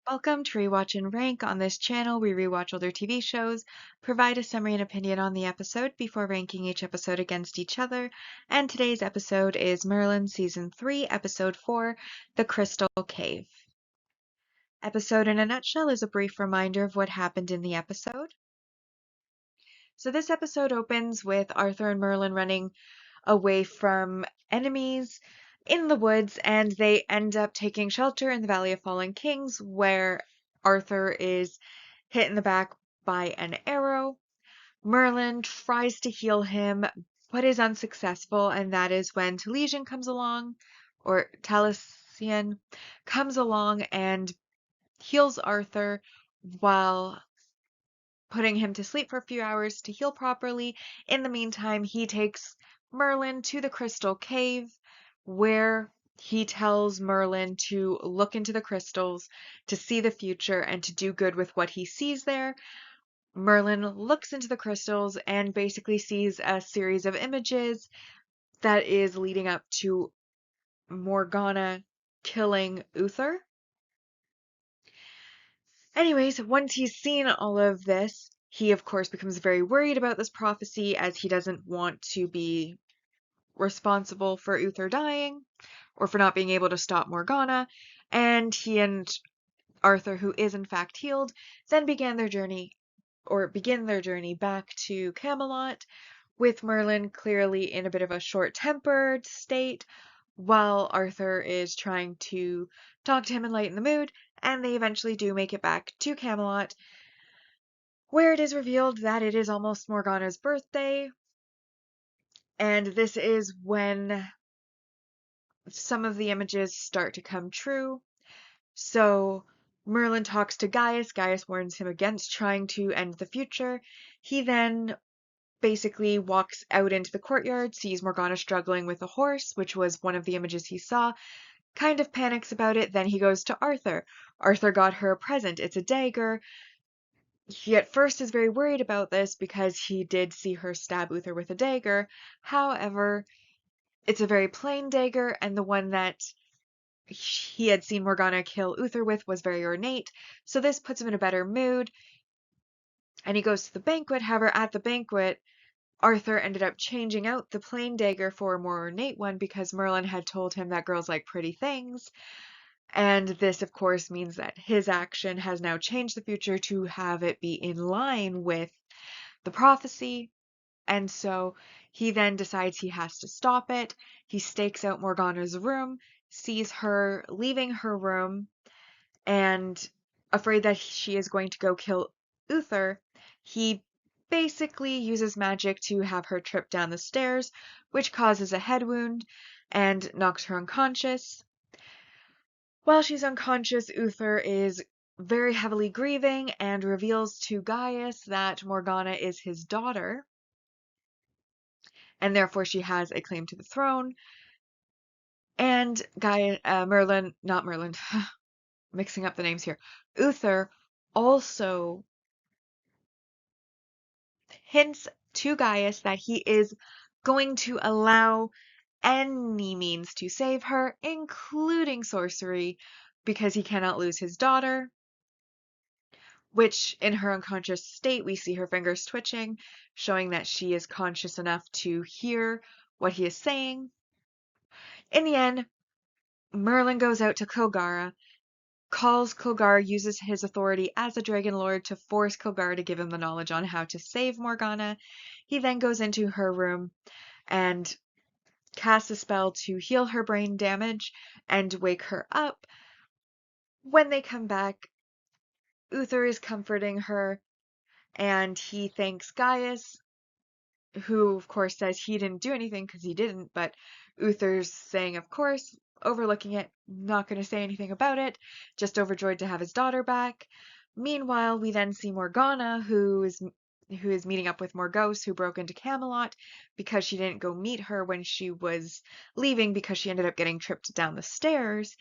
Welcome to Rewatch and Rank. On this channel, we rewatch older TV shows, provide a summary and opinion on the episode before ranking each episode against each other. And today's episode is Merlin Season 3, Episode 4, The Crystal Cave. Episode in a nutshell is a brief reminder of what happened in the episode. So this episode opens with Arthur and Merlin running away from enemies in the woods, and they end up taking shelter in the Valley of Fallen Kings, where Arthur is hit in the back by an arrow. Merlin tries to heal him, but is unsuccessful, and that is when Taliesin comes along, or Taliesin comes along and heals Arthur while putting him to sleep for a few hours to heal properly. In the meantime, he takes Merlin to the Crystal Cave, where he tells Merlin to look into the crystals, to see the future, and to do good with what he sees there. Merlin looks into the crystals and basically sees a series of images that is leading up to Morgana killing Uther. Anyways, once he's seen all of this, he of course becomes very worried about this prophecy, as he doesn't want to be responsible for Uther dying or for not being able to stop Morgana. And he and Arthur, who is in fact healed, then begin their journey back to Camelot, with Merlin clearly in a bit of a short-tempered state, while Arthur is trying to talk to him and lighten the mood, and they eventually do make it back to Camelot, where it is revealed that it is almost Morgana's birthday, and this is when some of the images start to come true. So Merlin talks to Gaius. Gaius warns him against trying to end the future. He then basically walks out into the courtyard, sees Morgana struggling with a horse, which was one of the images he saw, kind of panics about it. Then he goes to Arthur. Arthur got her a present. It's a dagger. He at first is very worried about this because he did see her stab Uther with a dagger. However, it's a very plain dagger, and the one that he had seen Morgana kill Uther with was very ornate, so this puts him in a better mood, and he goes to the banquet. However, at the banquet, Arthur ended up changing out the plain dagger for a more ornate one because Merlin had told him that girls like pretty things, and this, of course, means that his action has now changed the future to have it be in line with the prophecy, and so he then decides he has to stop it. He stakes out Morgana's room, sees her leaving her room, and afraid that she is going to go kill Uther, he basically uses magic to have her trip down the stairs, which causes a head wound and knocks her unconscious. While she's unconscious, Uther is very heavily grieving and reveals to Gaius that Morgana is his daughter, and therefore she has a claim to the throne. And not Merlin, mixing up the names here. Uther also hints to Gaius that he is going to allow any means to save her, including sorcery, because he cannot lose his daughter, which in her unconscious state we see her fingers twitching, showing that she is conscious enough to hear what he is saying. In the end, Merlin goes out to Kilgara, calls Kilgar, uses his authority as a Dragon Lord to force Kilgar to give him the knowledge on how to save Morgana. He then goes into her room and casts a spell to heal her brain damage and wake her up. When they come back, Uther is comforting her, and he thanks Gaius, who of course says he didn't do anything because he didn't, but Uther's saying, of course, overlooking it, not going to say anything about it, just overjoyed to have his daughter back. Meanwhile, we then see Morgana, who is meeting up with Morgause, who broke into Camelot because she didn't go meet her when she was leaving because she ended up getting tripped down the stairs.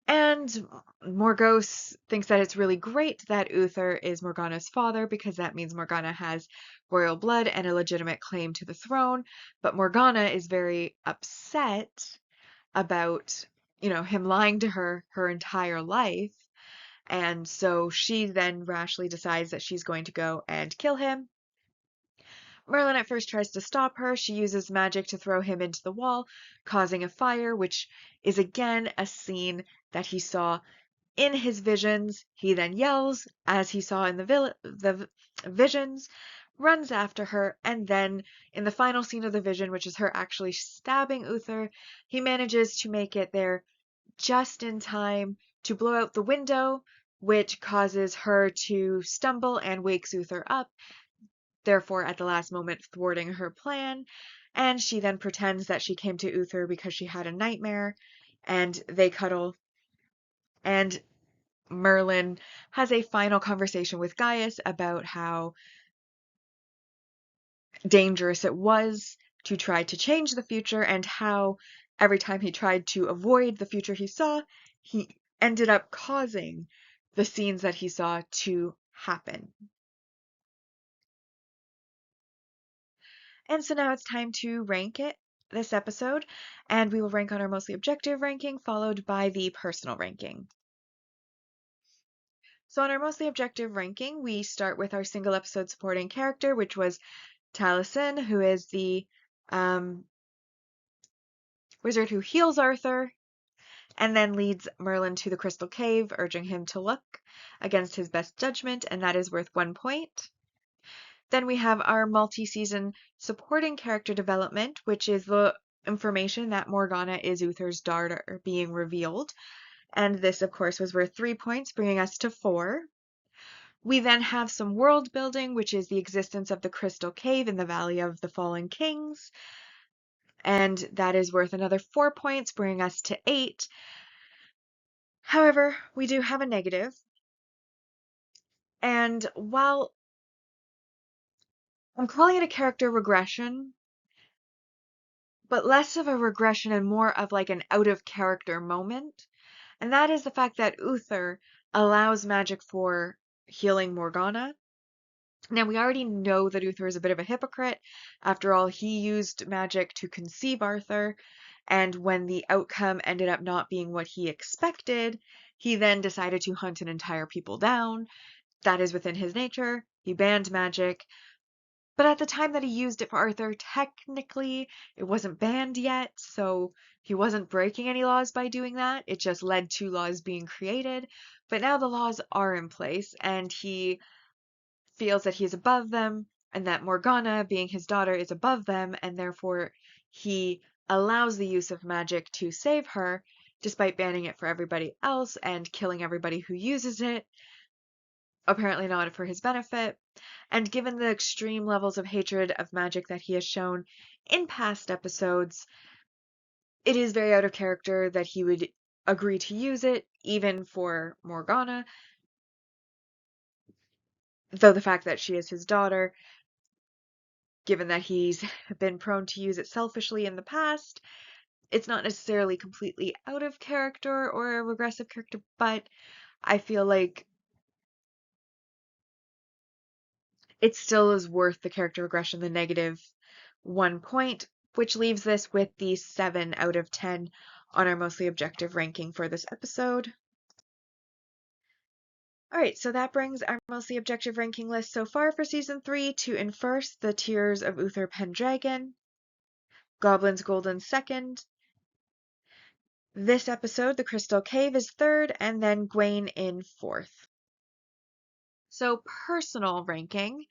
And Morgause thinks that it's really great that Uther is Morgana's father because that means Morgana has royal blood and a legitimate claim to the throne. But Morgana is very upset about, him lying to her entire life. and so she then rashly decides that she's going to go and kill him. Merlin at first tries to stop her. She uses magic to throw him into the wall, causing a fire, which is again a scene that he saw in his visions. He then yells, as he saw in the visions, runs after her, and then in the final scene of the vision, which is her actually stabbing Uther, he manages to make it there just in time to blow out the window, which causes her to stumble and wakes Uther up, therefore at the last moment thwarting her plan. And she then pretends that she came to Uther because she had a nightmare, and they cuddle. And Merlin has a final conversation with Gaius about how dangerous it was to try to change the future, and how every time he tried to avoid the future he saw, he ended up causing the scenes that he saw to happen. And so now it's time to rank this episode, and we will rank on our mostly objective ranking, followed by the personal ranking. So on our mostly objective ranking, we start with our single episode supporting character, which was Taliesin, who is the wizard who heals Arthur, and then leads Merlin to the Crystal Cave, urging him to look against his best judgment, and that is worth 1 point. Then we have our multi-season supporting character development, which is the information that Morgana is Uther's daughter being revealed, and this, of course, was worth 3 points, bringing us to 4. We then have some world building, which is the existence of the Crystal Cave in the Valley of the Fallen Kings, and that is worth another 4 points, bringing us to 8. However, we do have a negative, and while I'm calling it a character regression, but less of a regression and more of like an out-of-character moment, and that is the fact that Uther allows magic for healing Morgana. Now, we already know that Uther is a bit of a hypocrite. After all, he used magic to conceive Arthur, and when the outcome ended up not being what he expected, he then decided to hunt an entire people down. That is within his nature. He banned magic. But at the time that he used it for Arthur, technically it wasn't banned yet, so he wasn't breaking any laws by doing that. It just led to laws being created. But now the laws are in place, and he feels that he is above them, and that Morgana, being his daughter, is above them, and therefore he allows the use of magic to save her, despite banning it for everybody else and killing everybody who uses it, apparently not for his benefit. And given the extreme levels of hatred of magic that he has shown in past episodes, it is very out of character that he would agree to use it, even for Morgana, though the fact that she is his daughter, given that he's been prone to use it selfishly in the past, it's not necessarily completely out of character or a regressive character, but I feel like it still is worth the character regression, the negative 1 point, which leaves this with the 7 out of 10 on our mostly objective ranking for this episode. Alright, so that brings our mostly objective ranking list so far for Season 3 to in first, the Tears of Uther Pendragon, Goblin's Golden second. This episode, The Crystal Cave, is third, and then Gwaine in fourth. So, personal ranking.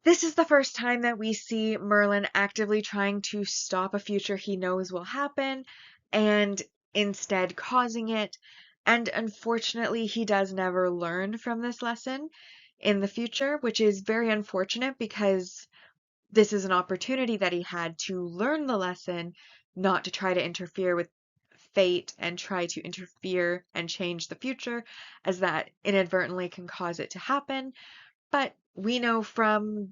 This is the first time that we see Merlin actively trying to stop a future he knows will happen, and instead causing it. And unfortunately, he does never learn from this lesson in the future, which is very unfortunate because this is an opportunity that he had to learn the lesson, not to try to interfere with fate and try to interfere and change the future, as that inadvertently can cause it to happen. But we know from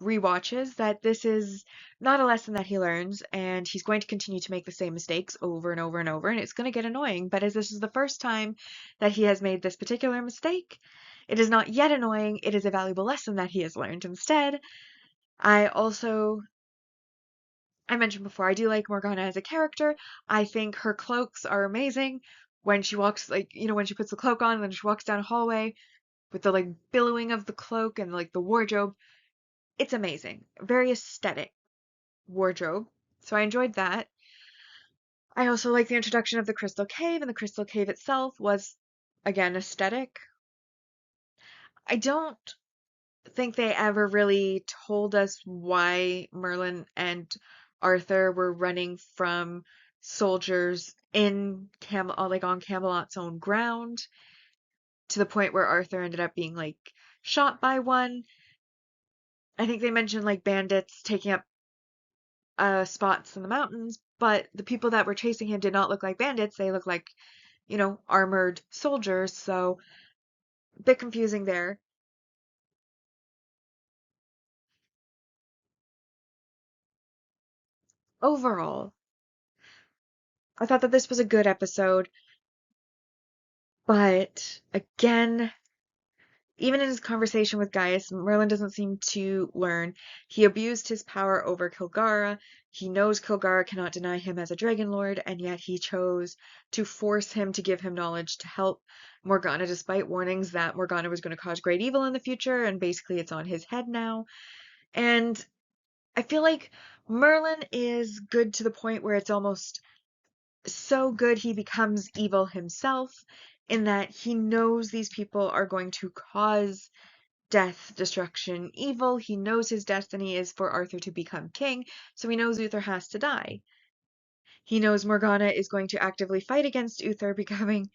rewatches that this is not a lesson that he learns, and he's going to continue to make the same mistakes over and over and over, and it's going to get annoying. But as this is the first time that he has made this particular mistake, it is not yet annoying. It is a valuable lesson that he has learned instead. I also I mentioned before, I do like Morgana as a character. I think her cloaks are amazing. When she walks, like, when she puts the cloak on and then she walks down a hallway with the like billowing of the cloak and like the wardrobe, it's amazing. Very aesthetic wardrobe. So I enjoyed that. I also like the introduction of the Crystal Cave, and the Crystal Cave itself was, again, aesthetic. I don't think they ever really told us why Merlin and Arthur were running from soldiers in like on Camelot's own ground, to the point where Arthur ended up being like shot by one. I think they mentioned like bandits taking up spots in the mountains, but the people that were chasing him did not look like bandits. They looked like, armored soldiers. So a bit confusing there. Overall, I thought that this was a good episode, but again, even in his conversation with Gaius, Merlin doesn't seem to learn. He abused his power over Kilgara. He knows Kilgara cannot deny him as a Dragon Lord, and yet he chose to force him to give him knowledge to help Morgana, despite warnings that Morgana was going to cause great evil in the future, and basically it's on his head now. And I feel like Merlin is good to the point where it's almost so good he becomes evil himself, in that he knows these people are going to cause death, destruction, evil. He knows his destiny is for Arthur to become king, so he knows Uther has to die. He knows Morgana is going to actively fight against Uther becoming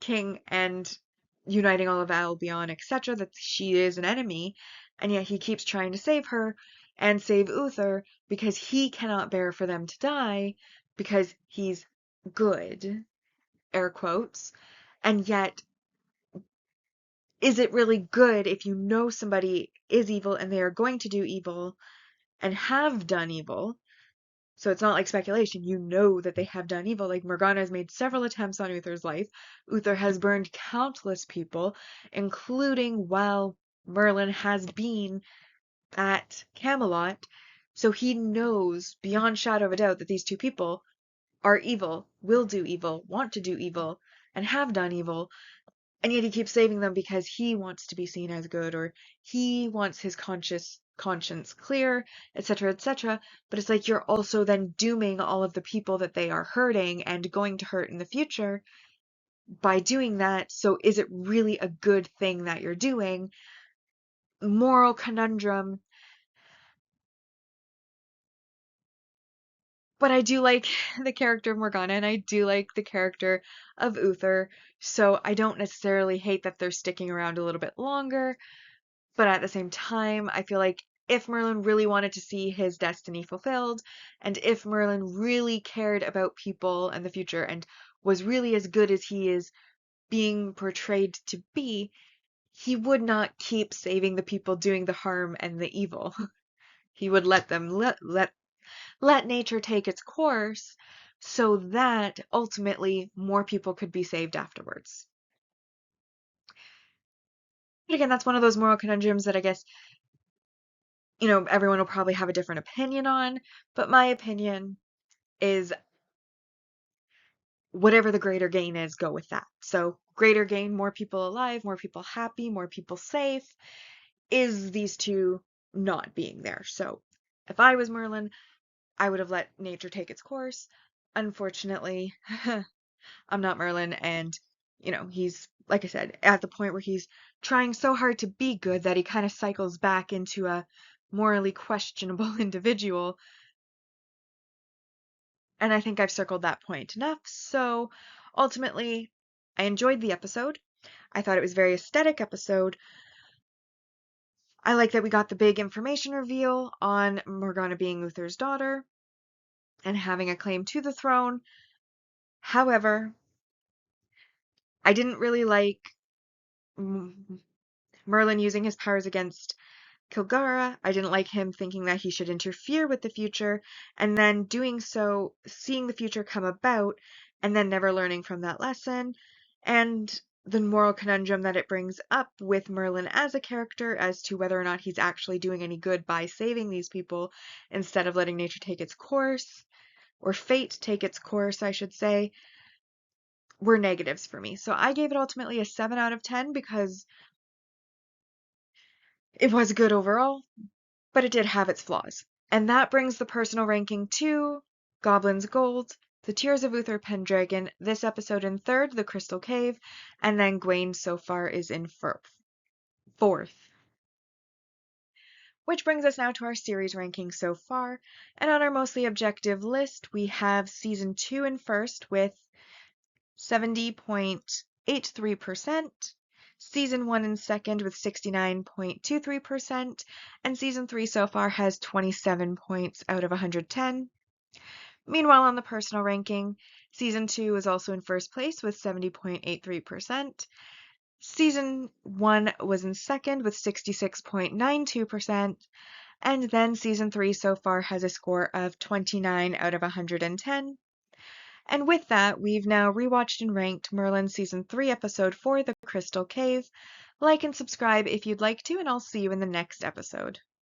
king and uniting all of Albion, etc., that she is an enemy, and yet he keeps trying to save her and save Uther because he cannot bear for them to die because he's good, air quotes. And yet, is it really good if you know somebody is evil and they are going to do evil and have done evil? So it's not like speculation. You know that they have done evil. Like Morgana has made several attempts on Uther's life. Uther has burned countless people, including while Merlin has been at Camelot. So he knows beyond shadow of a doubt that these two people are evil, will do evil, want to do evil, and have done evil. And yet he keeps saving them because he wants to be seen as good, or he wants his conscience clear, etc., etc. But it's like you're also then dooming all of the people that they are hurting and going to hurt in the future by doing that. So is it really a good thing that you're doing? Moral conundrum. But I do like the character of Morgana, and I do like the character of Uther, so I don't necessarily hate that they're sticking around a little bit longer. But at the same time, I feel like if Merlin really wanted to see his destiny fulfilled, and if Merlin really cared about people and the future, and was really as good as he is being portrayed to be, he would not keep saving the people doing the harm and the evil. He would let them let nature take its course so that ultimately more people could be saved afterwards. But again, that's one of those moral conundrums that I guess everyone will probably have a different opinion on, but my opinion is whatever the greater gain is, go with that. So, greater gain, more people alive, more people happy, more people safe, is these two not being there. So, if I was Merlin, I would have let nature take its course. Unfortunately, I'm not Merlin, and he's, like I said, at the point where he's trying so hard to be good that he kind of cycles back into a morally questionable individual. And I think I've circled that point enough. So ultimately, I enjoyed the episode. I thought it was a very aesthetic episode. I like that we got the big information reveal on Morgana being Uther's daughter and having a claim to the throne. However, I didn't really like Merlin using his powers against Kilgara. I didn't like him thinking that he should interfere with the future, and then doing so, seeing the future come about, and then never learning from that lesson. And the moral conundrum that it brings up with Merlin as a character as to whether or not he's actually doing any good by saving these people instead of letting nature take its course, or fate take its course, I should say, were negatives for me. So I gave it ultimately a 7 out of 10 because it was good overall, but it did have its flaws. And that brings the personal ranking to Goblin's Gold, The Tears of Uther Pendragon, this episode in third, The Crystal Cave, and then Gwaine so far is in fourth. Which brings us now to our series ranking so far, and on our mostly objective list, we have Season 2 in first with 70.83%, Season 1 in second with 69.23%, and Season 3 so far has 27 points out of 110. Meanwhile, on the personal ranking, Season 2 is also in first place with 70.83%. Season 1 was in second with 66.92%, and then Season 3 so far has a score of 29 out of 110. And with that, we've now rewatched and ranked Merlin Season 3, Episode 4, The Crystal Cave. Like and subscribe if you'd like to, and I'll see you in the next episode.